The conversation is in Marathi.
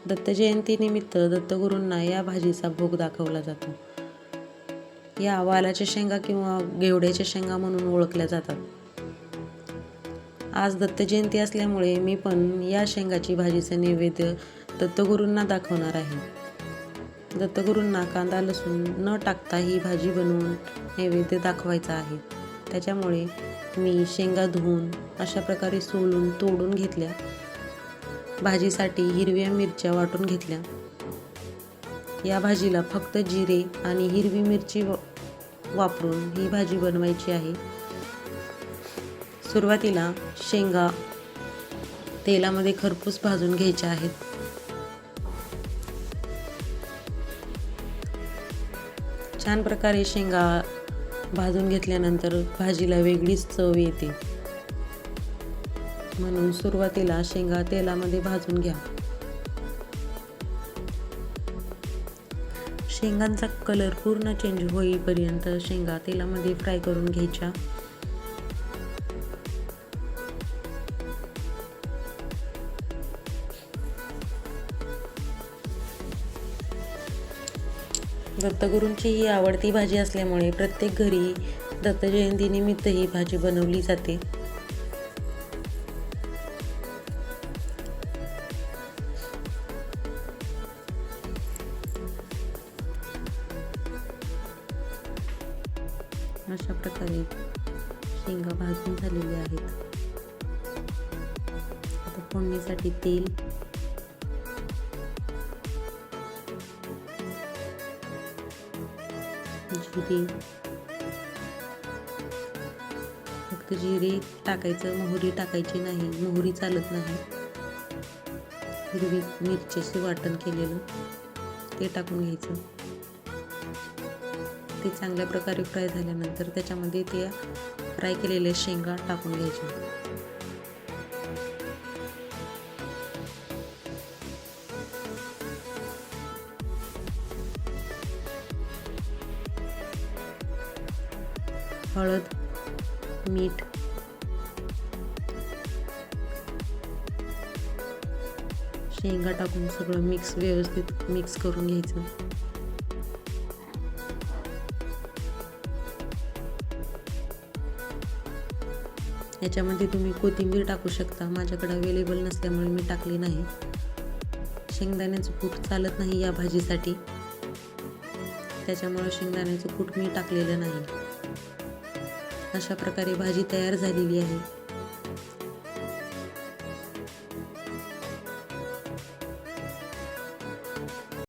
दत्त जयंतीनिमित्त दत्तगुरूंना या भाजीचा भोग दाखवला जातो. या वालाच्या शेंगा किंवा घेवड्याच्या शेंगा म्हणून ओळखल्या जातात. आज दत्त जयंती असल्यामुळे मी पण या शेंगाची भाजीचे नैवेद्य दत्तगुरूंना दाखवणार आहे. दत्तगुरूंना कांदा लसूण न टाकता ही भाजी बनवून नैवेद्य दाखवायचा आहे. त्याच्यामुळे मी शेंगा धुवून अशा प्रकारे सोलून तोडून घेतल्या. भाजीसाठी हिरव्या मिरच्या वाटून घेतल्या. या भाजीला फक्त जिरे आणि हिरवी मिरची वापरून ही भाजी बनवायची आहे. सुरुवातीला शेंगा तेलामध्ये खरपूस भाजून घ्यायच्या आहेत. छान प्रकारे शेंगा भाजून घेतल्यानंतर भाजीला वेगळीच चव येते. म्हणून सुरुवातीला शेंगा तेलामध्ये भाजून घ्या. शेंगांचा कलर पूर्ण चेंज होईपर्यंत शेंगा तेलामध्ये फ्राय करून घ्यायच्या. दत्तगुरूंची ही आवडती भाजी असल्यामुळे प्रत्येक घरी दत्त जयंतीनिमित्त ही भाजी बनवली जाते. अशा प्रकारे शेंगा भाजून झालेले आहेत. आता फोडणीसाठी तेल, जिरे, फक्त जिरे टाकायचं, मोहरी टाकायची नाही. मोहरी चालत नाही. हिरवी मिरचीचे वाटण केलेलं ते टाकून घ्यायचं. ते चांगल्या प्रकारे फ्राय झाल्यानंतर त्याच्यामध्ये ते फ्राय केलेले शेंगा टाकून घ्यायचे. हळद, मीठ, शेंगा टाकून सगळं व्यवस्थित मिक्स करून घ्यायचं. याच्यामध्ये तुम्ही कोथिंबीर टाकू शकता. माझ्याकडे अवेलेबल नसल्यामुळे मी टाकली नाही. शेंगदाण्याचं कूट चालत नाही या भाजीसाठी, त्याच्यामुळे शेंगदाण्याचं कूट मी टाकलेलं नाही. अशा प्रकारे भाजी तयार झालेली आहे.